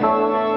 Hello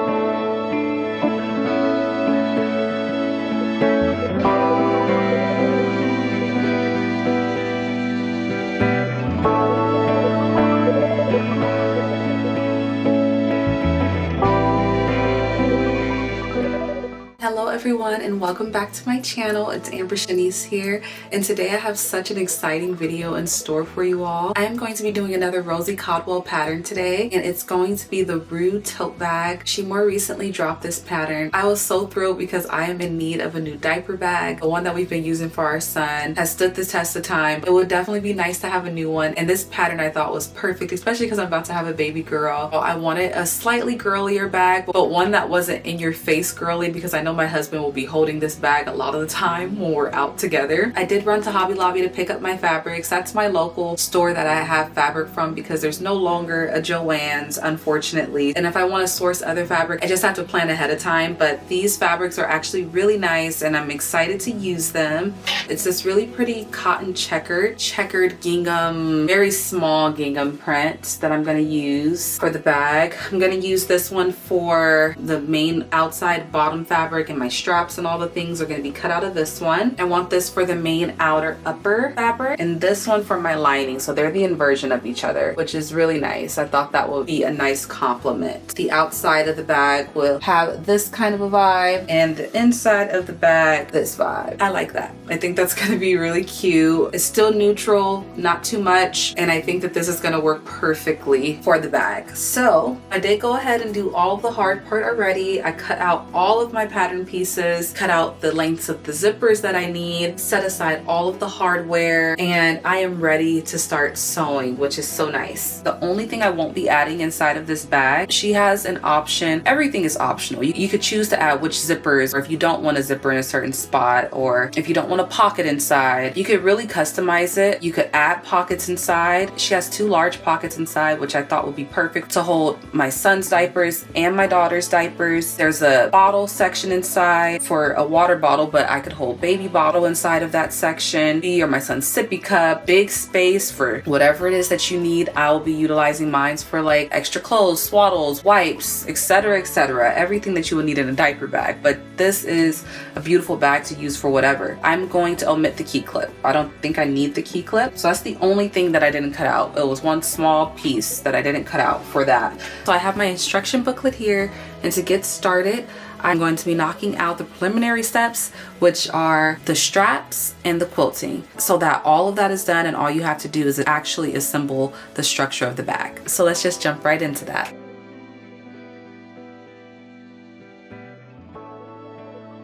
everyone and welcome back to my channel. It's Amber Shanice here, and today I have such an exciting video in store for you all. I am going to be doing another Rosie Caldwell pattern today, and it's going to be the Roo Tote Bag. She more recently dropped this pattern. I was so thrilled because I am in need of a new diaper bag. The one that we've been using for our son has stood the test of time. It would definitely be nice to have a new one, and this pattern I thought was perfect, especially because I'm about to have a baby girl. I wanted a slightly girlier bag, but one that wasn't in your face girly, because I know my husband will be holding this bag a lot of the time when we're out together. I did run to Hobby Lobby to pick up my fabrics. That's my local store that I have fabric from because there's no longer a Joann's, unfortunately. And if I want to source other fabric, I just have to plan ahead of time. But these fabrics are actually really nice and I'm excited to use them. It's this really pretty cotton checkered gingham, very small gingham print that I'm going to use for the bag. I'm going to use this one for the main outside bottom fabric, and my straps and all the things are going to be cut out of this one. I want this for the main outer upper fabric and this one for my lining, so they're the inversion of each other, which is really nice. I thought that would be a nice compliment. The outside of the bag will have this kind of a vibe and the inside of the bag this vibe. I like that. I think that's going to be really cute. It's still neutral, not too much, and I think that this is going to work perfectly for the bag. So I did go ahead and do all the hard part already. I cut out all of my pattern pieces, cut out the lengths of the zippers that I need, set aside all of the hardware, and I am ready to start sewing, which is so nice. The only thing I won't be adding inside of this bag, she has an option. Everything is optional. You could choose to add which zippers, or if you don't want a zipper in a certain spot, or if you don't want a pocket inside, you could really customize it. You could add pockets inside. She has 2 large pockets inside, which I thought would be perfect to hold my son's diapers and my daughter's diapers. There's a bottle section inside for a water bottle, but I could hold baby bottle inside of that section, or my son's sippy cup. Big space for whatever it is that you need. I will be utilizing mine for like extra clothes, swaddles, wipes, etc., etc. Everything that you would need in a diaper bag. But this is a beautiful bag to use for whatever. I'm going to omit the key clip. I don't think I need the key clip, so that's the only thing that I didn't cut out. It was one small piece that I didn't cut out for that. So I have my instruction booklet here, and to get started, I'm going to be knocking out the preliminary steps, which are the straps and the quilting, so that all of that is done and all you have to do is actually assemble the structure of the bag. So let's just jump right into that.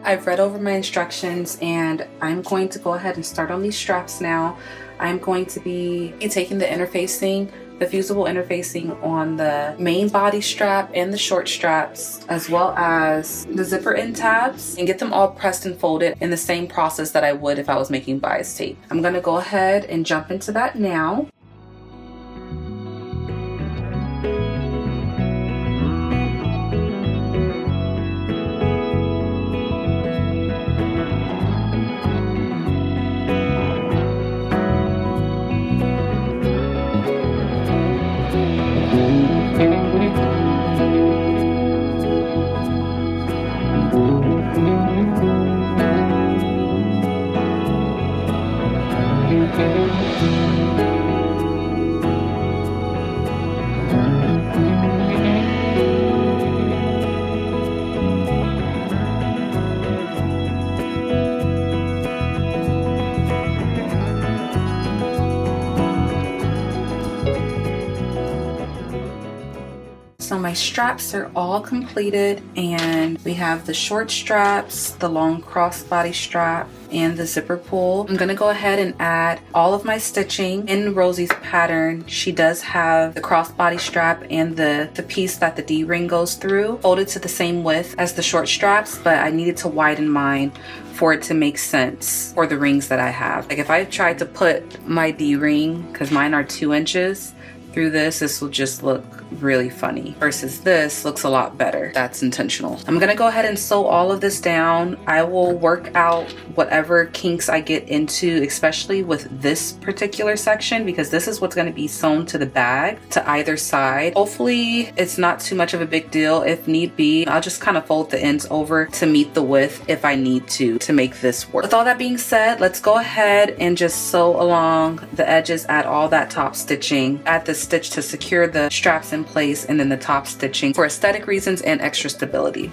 I've read over my instructions and I'm going to go ahead and start on these straps now. I'm going to be taking the interfacing, the fusible interfacing on the main body strap and the short straps, as well as the zipper end tabs, and get them all pressed and folded in the same process that I would if I was making bias tape. I'm going to go ahead and jump into that now. So my straps are all completed, and we have the short straps, the long crossbody strap, and the zipper pull. I'm gonna go ahead and add all of my stitching. In Rosie's pattern, she does have the crossbody strap and the piece that the D-ring goes through folded to the same width as the short straps, but I needed to widen mine for it to make sense for the rings that I have. Like if I tried to put my D-ring, because mine are 2 inches, through this will just look really funny versus this looks a lot better. That's intentional. I'm gonna go ahead and sew all of this down. I will work out whatever kinks I get into, especially with this particular section, because this is what's gonna be sewn to the bag to either side. Hopefully it's not too much of a big deal. If need be, I'll just kind of fold the ends over to meet the width if I need to make this work. With all that being said, let's go ahead and just sew along the edges, add all that top stitching, add the stitch to secure the straps in place, and then the top stitching for aesthetic reasons and extra stability.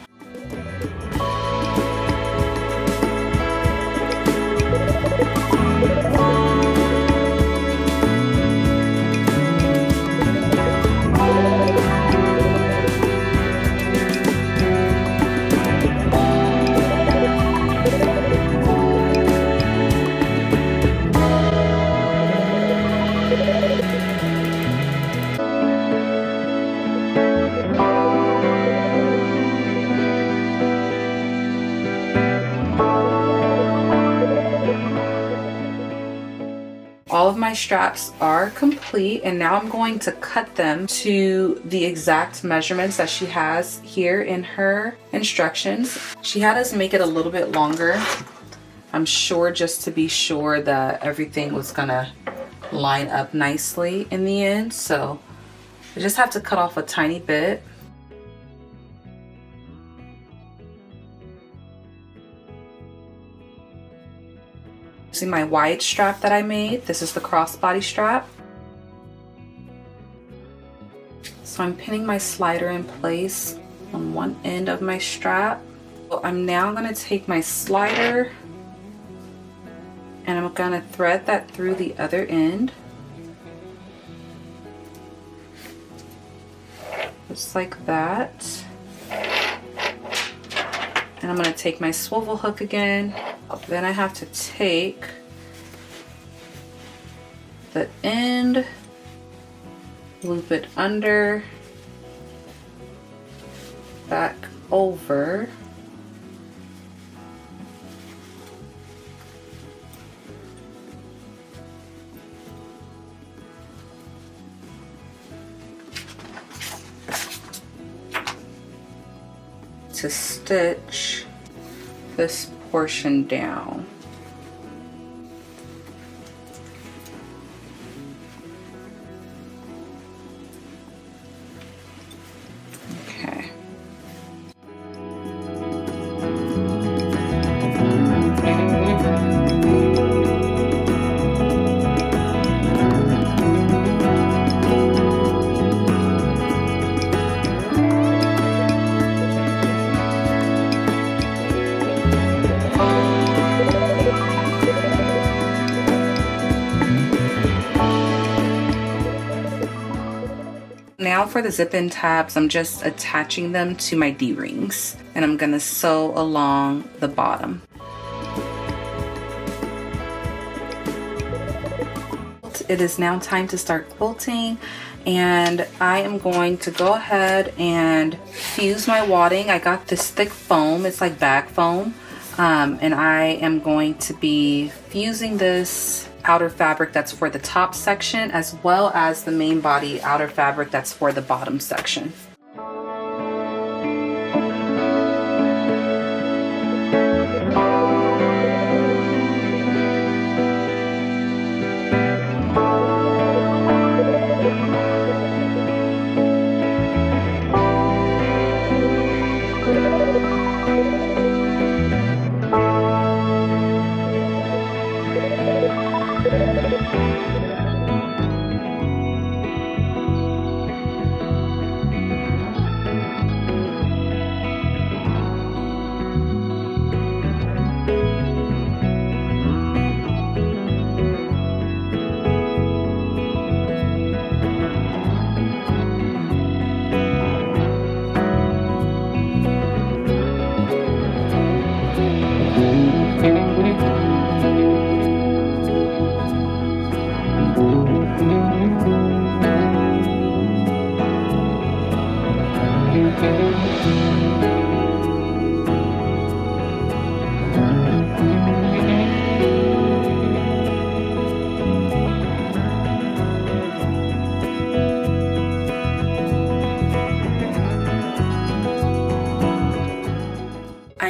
All of my straps are complete, and now I'm going to cut them to the exact measurements that she has here in her instructions. She had us make it a little bit longer, I'm sure, just to be sure that everything was gonna line up nicely in the end. So I just have to cut off a tiny bit. Using my wide strap that I made. This is the crossbody strap. So I'm pinning my slider in place on one end of my strap. So I'm now going to take my slider and I'm going to thread that through the other end. Just like that. And I'm going to take my swivel hook again. Then I have to take the end, loop it under, back over, to stitch this portion down. Okay. Now for the zip-in tabs, I'm just attaching them to my D-rings, and I'm gonna sew along the bottom. It is now time to start quilting, and I am going to go ahead and fuse my wadding. I got this thick foam, it's like bag foam, and I am going to be fusing this outer fabric that's for the top section, as well as the main body outer fabric that's for the bottom section.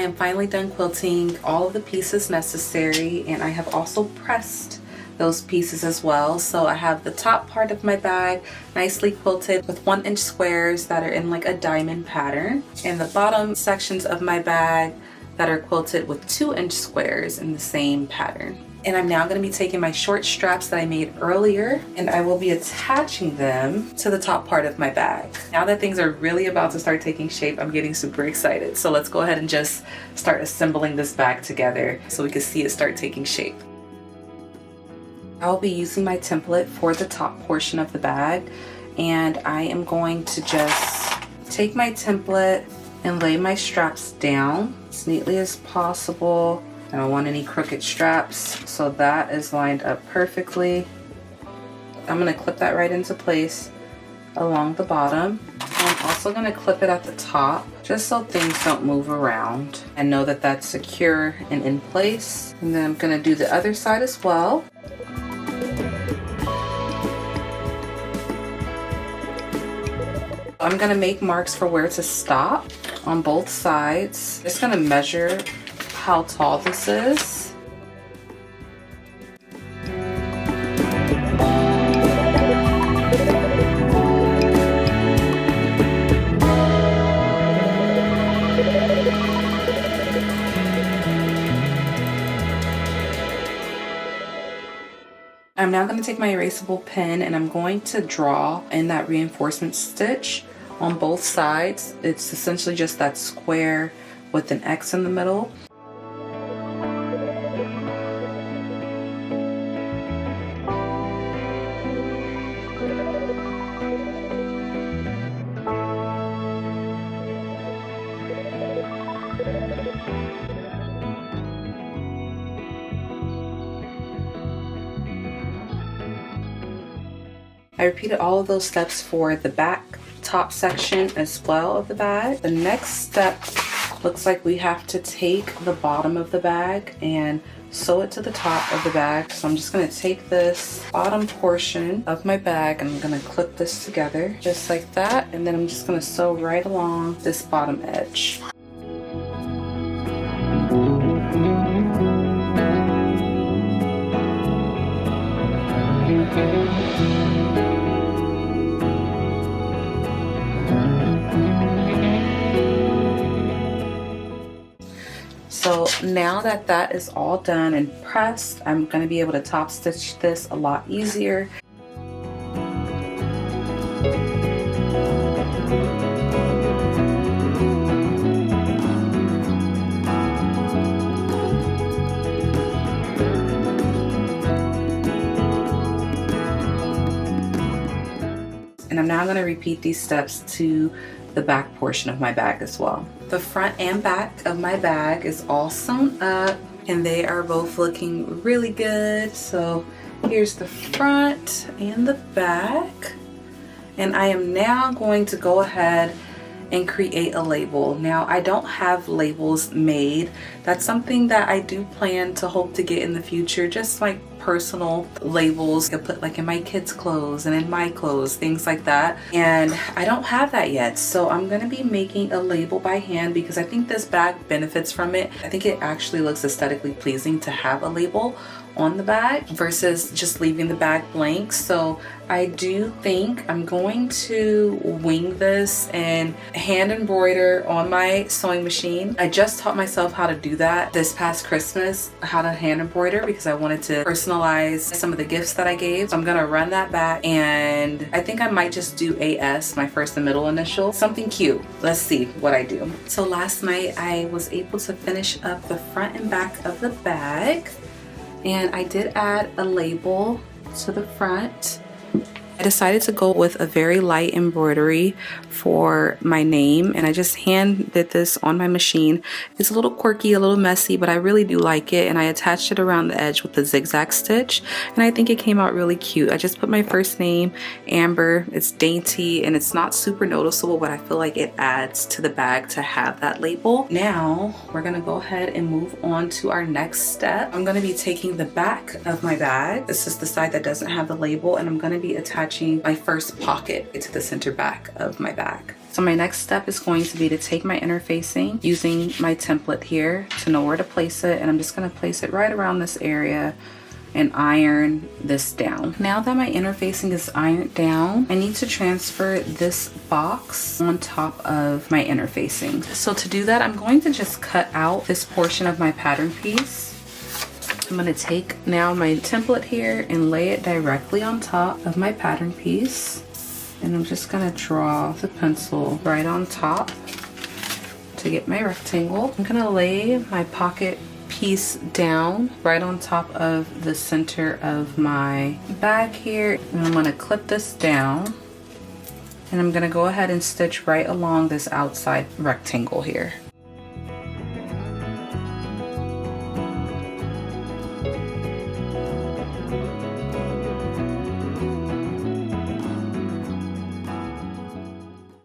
am finally done quilting all of the pieces necessary, and I have also pressed those pieces as well. So I have the top part of my bag nicely quilted with 1-inch squares that are in like a diamond pattern, and the bottom sections of my bag that are quilted with 2-inch squares in the same pattern. And I'm now going to be taking my short straps that I made earlier, and I will be attaching them to the top part of my bag. Now that things are really about to start taking shape, I'm getting super excited. So let's go ahead and just start assembling this bag together so we can see it start taking shape. I'll be using my template for the top portion of the bag, and I am going to just take my template and lay my straps down as neatly as possible. I don't want any crooked straps, so that is lined up perfectly. I'm going to clip that right into place along the bottom. I'm also going to clip it at the top just so things don't move around, and know that that's secure and in place. And then I'm going to do the other side as well. I'm going to make marks for where to stop on both sides. Just going to measure how tall this is. I'm now going to take my erasable pen and I'm going to draw in that reinforcement stitch on both sides. It's essentially just that square with an X in the middle. I repeated all of those steps for the back top section as well of the bag. The next step looks like we have to take the bottom of the bag and sew it to the top of the bag. So I'm just going to take this bottom portion of my bag and I'm going to clip this together just like that, and then I'm just going to sew right along this bottom edge. So now that that is all done and pressed, I'm going to be able to top stitch this a lot easier. And I'm now going to repeat these steps to the back portion of my bag as well. The front and back of my bag is all sewn up and they are both looking really good. So here's the front and the back. And I am now going to go ahead and create a label. Now I don't have labels made. That's something that I do plan to hope to get in the future, just like personal labels I put like in my kids' clothes and in my clothes, things like that. And I don't have that yet. So I'm gonna be making a label by hand because I think this bag benefits from it. I think it actually looks aesthetically pleasing to have a label on the bag versus just leaving the bag blank. So I do think I'm going to wing this and hand embroider on my sewing machine. I just taught myself how to do that this past Christmas, how to hand embroider, because I wanted to personalize some of the gifts that I gave. So I'm gonna run that back, and I think I might just do AS, my first and middle initial, something cute. Let's see what I do. So last night I was able to finish up the front and back of the bag, and I did add a label to the front. I decided to go with a very light embroidery for my name, and I just hand did this on my machine. It's a little quirky, a little messy, but I really do like it, and I attached it around the edge with the zigzag stitch, and I think it came out really cute. I just put my first name, Amber. It's dainty and it's not super noticeable, but I feel like it adds to the bag to have that label. Now we're gonna go ahead and move on to our next step. I'm gonna be taking the back of my bag. This is the side that doesn't have the label, and I'm gonna be attaching my first pocket to the center back of my bag. So my next step is going to be to take my interfacing using my template here to know where to place it, and I'm just going to place it right around this area and iron this down. Now that my interfacing is ironed down, I need to transfer this box on top of my interfacing. So to do that, I'm going to just cut out this portion of my pattern piece. I'm going to take now my template here and lay it directly on top of my pattern piece. And I'm just going to draw the pencil right on top to get my rectangle. I'm going to lay my pocket piece down right on top of the center of my bag here, and I'm going to clip this down, and I'm going to go ahead and stitch right along this outside rectangle here.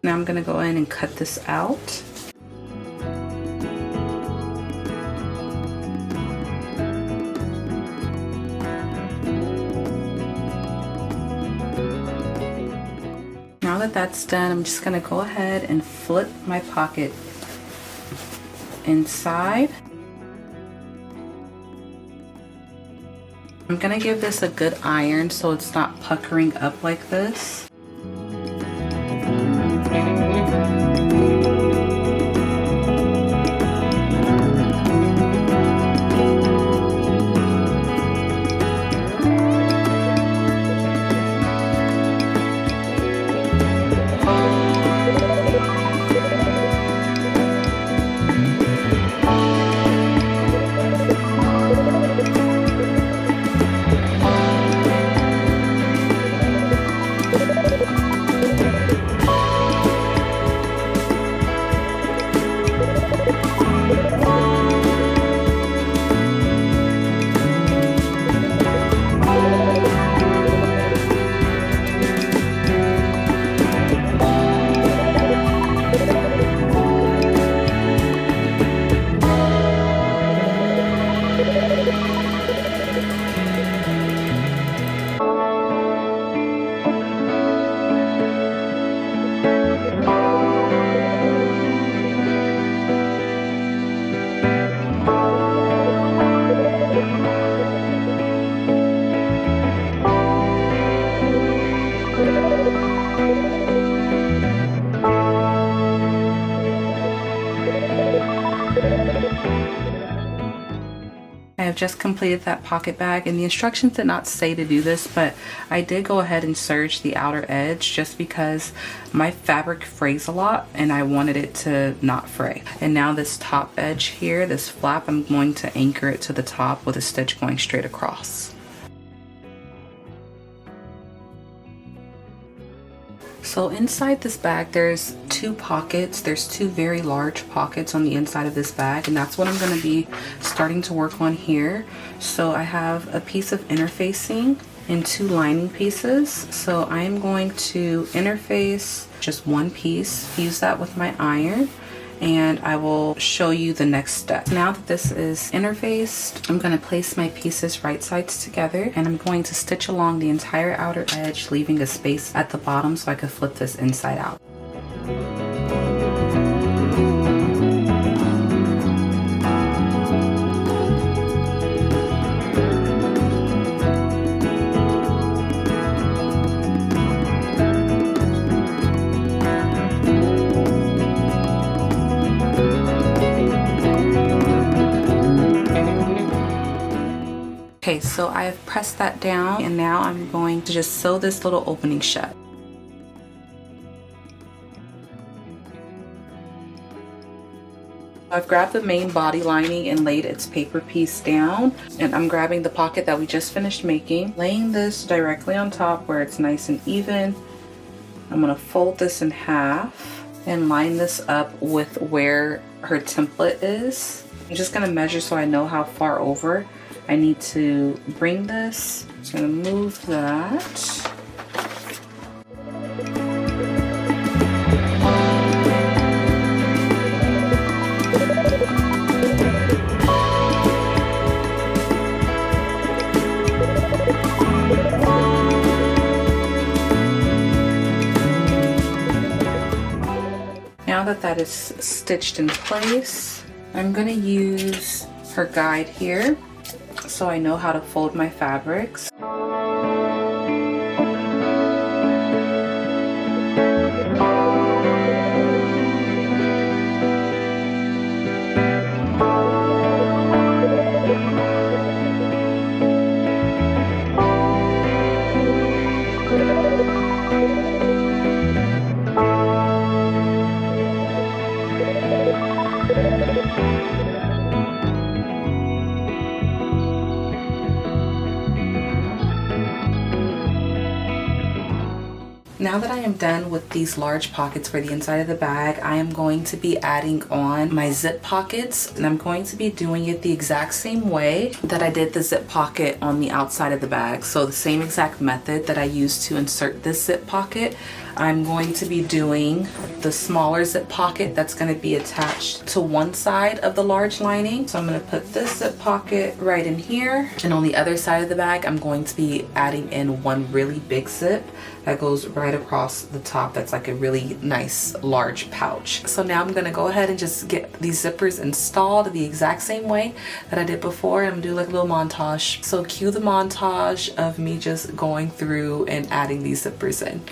Now I'm going to go in and cut this out. Now that that's done, I'm just going to go ahead and flip my pocket inside. I'm going to give this a good iron so it's not puckering up like this. I have just completed that pocket bag, and the instructions did not say to do this, but I did go ahead and serge the outer edge just because my fabric frays a lot and I wanted it to not fray. And now this top edge here, this flap, I'm going to anchor it to the top with a stitch going straight across. So inside this bag, there's two pockets. There's two very large pockets on the inside of this bag, and that's what I'm going to be starting to work on here. So I have a piece of interfacing and two lining pieces. So I am going to interface just one piece, use that with my iron, and I will show you the next step. Now that this is interfaced, I'm going to place my pieces right sides together, and I'm going to stitch along the entire outer edge, leaving a space at the bottom so I can flip this inside out. Okay, so I have pressed that down, and now I'm going to just sew this little opening shut. I've grabbed the main body lining and laid its paper piece down, and I'm grabbing the pocket that we just finished making, laying this directly on top where it's nice and even. I'm going to fold this in half and line this up with where her template is. I'm just going to measure so I know how far over I need to bring this. I'm just going to move that. that is stitched in place. I'm gonna use her guide here so I know how to fold my fabrics. Now that I am done with these large pockets for the inside of the bag, I am going to be adding on my zip pockets, and I'm going to be doing it the exact same way that I did the zip pocket on the outside of the bag. So the same exact method that I used to insert this zip pocket, I'm going to be doing the smaller zip pocket that's going to be attached to one side of the large lining. So I'm going to put this zip pocket right in here, and on the other side of the bag I'm going to be adding in one really big zip that goes right across the top. That's like a really nice large pouch. So now I'm going to go ahead and just get these zippers installed the exact same way that I did before. I'm going to do like a little montage. So cue the montage of me just going through and adding these zippers in.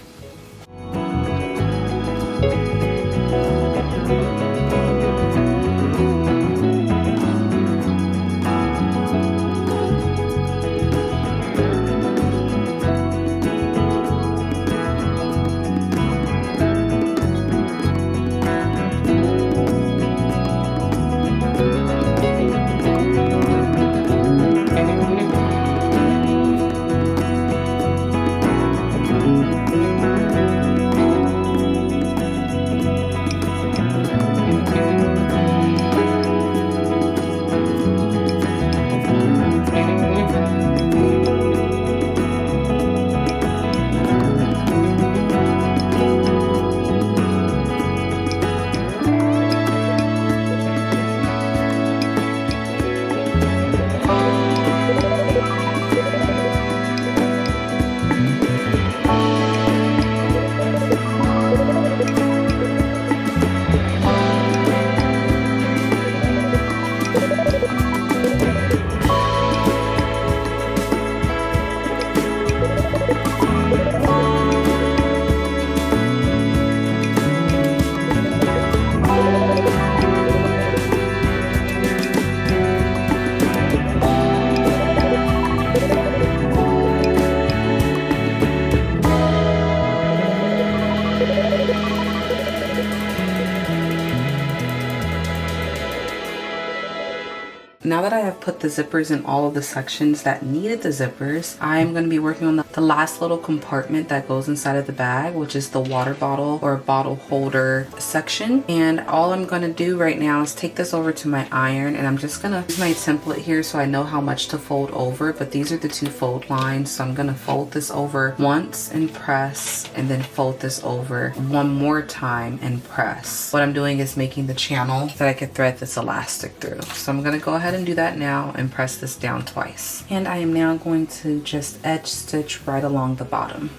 Now that I have put the zippers in all of the sections that needed the zippers, I'm going to be working on the last little compartment that goes inside of the bag, which is the water bottle or bottle holder section. And all I'm going to do right now is take this over to my iron, and I'm just going to use my template here so I know how much to fold over. But these are the two fold lines, so I'm going to fold this over once and press, and then fold this over one more time and press. What I'm doing is making the channel that I could thread this elastic through. So I'm going to go ahead and do that now and press this down twice. And I am now going to just edge stitch right along the bottom.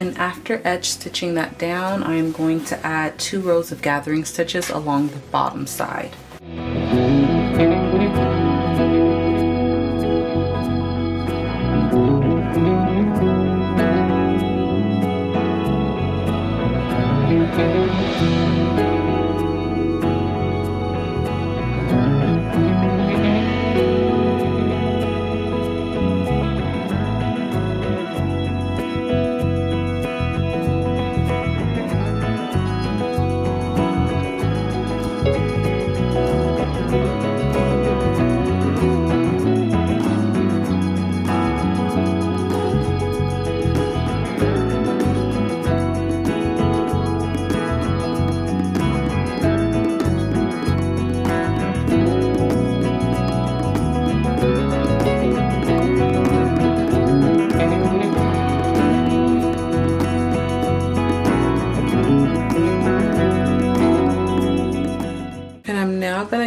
And after edge stitching that down, I am going to add 2 rows of gathering stitches along the bottom side.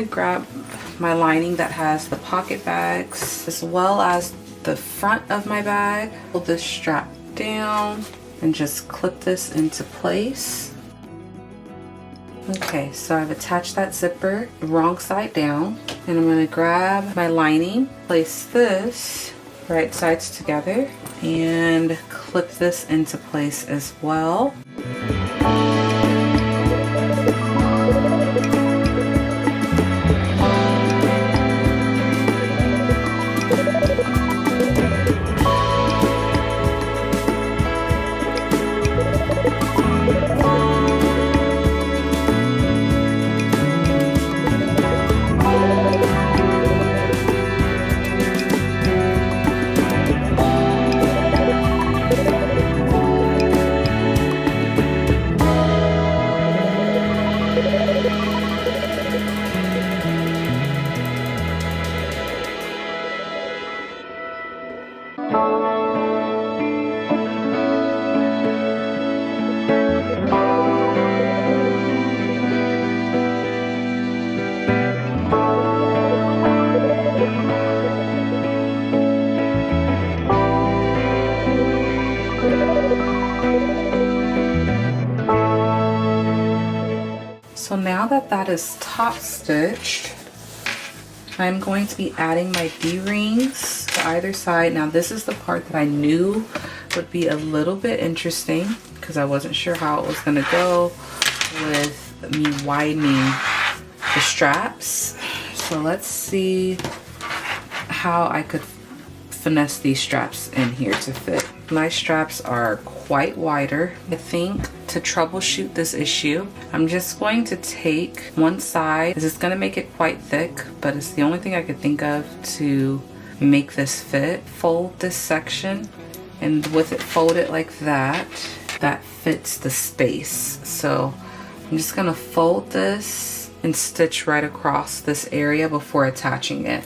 Grab my lining that has the pocket bags as well as the front of my bag, pull this strap down and just clip this into place. Okay, so I've attached that zipper wrong side down, and I'm going to grab my lining, place this right sides together, and clip this into place as well. So now that that is top stitched, I'm going to be adding my D-rings to either side. Now this is the part that I knew would be a little bit interesting because I wasn't sure how it was going to go with me widening the straps. So let's see how I could finesse these straps in here to fit. My straps are quite wider. I think to troubleshoot this issue, I'm just going to take one side. This is going to make it quite thick, but it's the only thing I could think of to make this fit. Fold this section, and with it folded like that, that fits the space. So I'm just going to fold this and stitch right across this area before attaching it.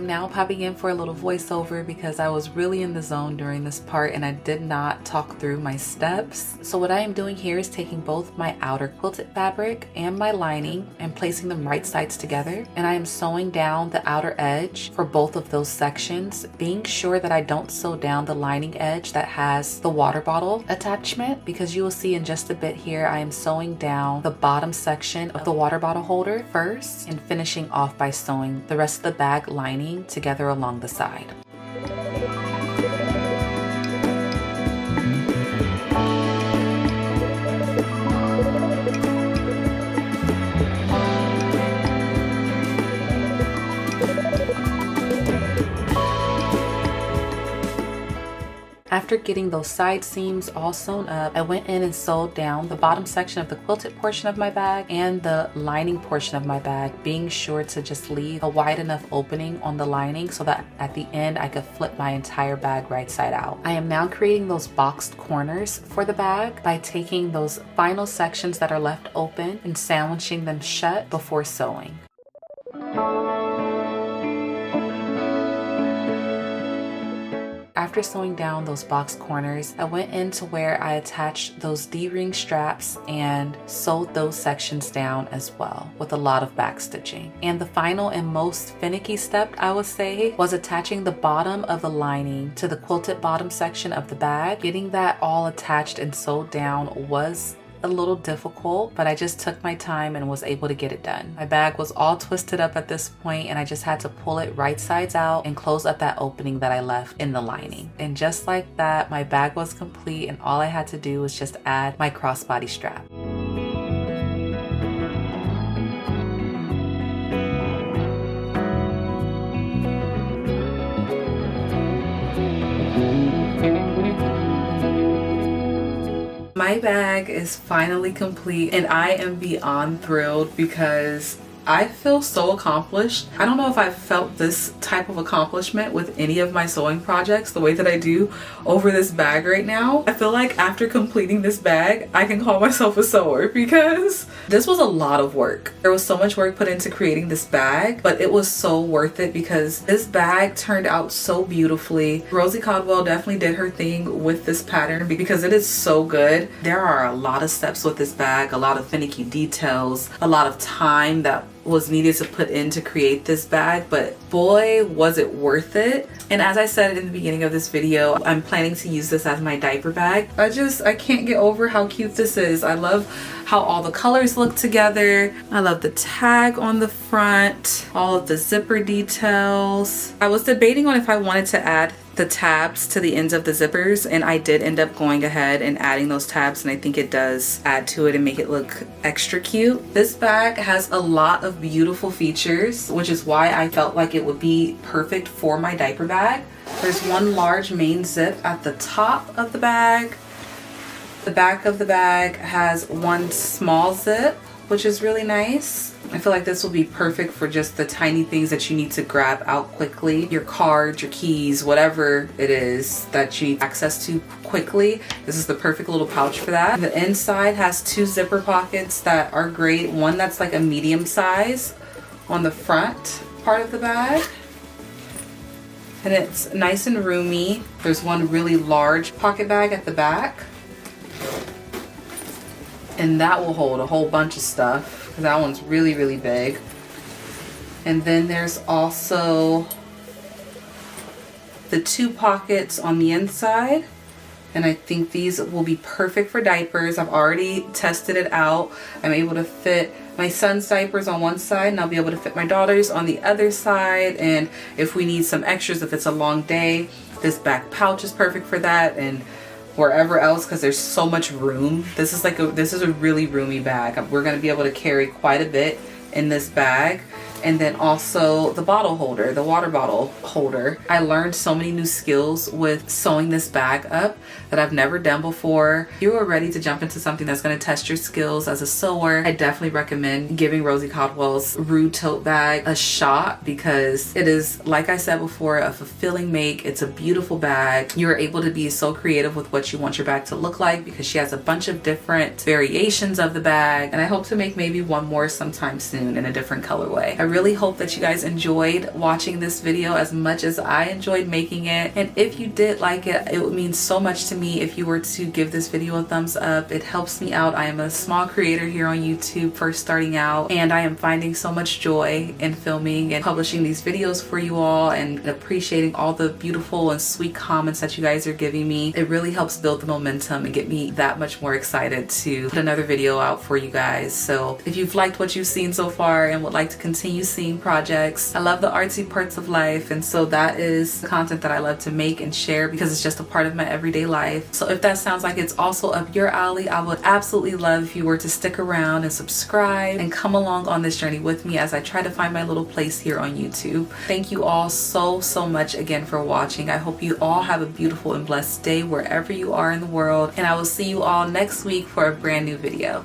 Now popping in for a little voiceover because I was really in the zone during this part and I did not talk through my steps. So what I am doing here is taking both my outer quilted fabric and my lining and placing them right sides together, and I am sewing down the outer edge for both of those sections, being sure that I don't sew down the lining edge that has the water bottle attachment, because you will see in just a bit here I am sewing down the bottom section of the water bottle holder first and finishing off by sewing the rest of the bag lining together along the side. After getting those side seams all sewn up, I went in and sewed down the bottom section of the quilted portion of my bag and the lining portion of my bag, being sure to just leave a wide enough opening on the lining so that at the end I could flip my entire bag right side out. I am now creating those boxed corners for the bag by taking those final sections that are left open and sandwiching them shut before sewing. After sewing down those box corners, I went into where I attached those D-ring straps and sewed those sections down as well with a lot of back stitching. And the final and most finicky step, I would say, was attaching the bottom of the lining to the quilted bottom section of the bag. Getting that all attached and sewed down was a little difficult, but I just took my time and was able to get it done. My bag was all twisted up at this point and I just had to pull it right sides out and close up that opening that I left in the lining. And just like that, my bag was complete and all I had to do was just add my crossbody strap. My bag is finally complete and I am beyond thrilled because I feel so accomplished. I don't know if I've felt this type of accomplishment with any of my sewing projects the way that I do over this bag right now. I feel like after completing this bag, I can call myself a sewer because this was a lot of work. There was so much work put into creating this bag, but it was so worth it because this bag turned out so beautifully. Rosie Caldwell definitely did her thing with this pattern because it is so good. There are a lot of steps with this bag, a lot of finicky details, a lot of time that was needed to put in to create this bag, but boy was it worth it. And as I said in the beginning of this video, I'm planning to use this as my diaper bag. I can't get over how cute this is. I love how all the colors look together. I love the tag on the front, all of the zipper details. I was debating on if I wanted to add the tabs to the ends of the zippers, and I did end up going ahead and adding those tabs, and I think it does add to it and make it look extra cute. This bag has a lot of beautiful features, which is why I felt like it would be perfect for my diaper bag. There's one large main zip at the top of the bag. The back of the bag has one small zip, which is really nice. I feel like this will be perfect for just the tiny things that you need to grab out quickly. Your cards, your keys, whatever it is that you need access to quickly. This is the perfect little pouch for that. The inside has two zipper pockets that are great. One that's like a medium size on the front part of the bag. And it's nice and roomy. There's one really large pocket bag at the back. And that will hold a whole bunch of stuff. That one's really, really big. And then there's also the two pockets on the inside. And I think these will be perfect for diapers. I've already tested it out. I'm able to fit my son's diapers on one side, and I'll be able to fit my daughter's on the other side. And if we need some extras, if it's a long day, this back pouch is perfect for that. And wherever else, because there's so much room. This is a really roomy bag. We're going to be able to carry quite a bit in this bag. And then also the bottle holder, the water bottle holder. I learned so many new skills with sewing this bag up that I've never done before. If you are ready to jump into something that's going to test your skills as a sewer, I definitely recommend giving Rosie Caldwell's Roo Tote Bag a shot because it is, like I said before, a fulfilling make. It's a beautiful bag. You're able to be so creative with what you want your bag to look like because she has a bunch of different variations of the bag, and I hope to make maybe one more sometime soon in a different colorway. I really hope that you guys enjoyed watching this video as much as I enjoyed making it, and if you did like it, it would mean so much to me if you were to give this video a thumbs up. It helps me out. I am a small creator here on YouTube, first starting out, and I am finding so much joy in filming and publishing these videos for you all and appreciating all the beautiful and sweet comments that you guys are giving me. It really helps build the momentum and get me that much more excited to put another video out for you guys. So if you've liked what you've seen so far and would like to continue seeing projects, I love the artsy parts of life, and so that is the content that I love to make and share because it's just a part of my everyday life. So if that sounds like it's also up your alley, I would absolutely love if you were to stick around and subscribe and come along on this journey with me as I try to find my little place here on YouTube. Thank you all so much again for watching. I hope you all have a beautiful and blessed day wherever you are in the world, and I will see you all next week for a brand new video.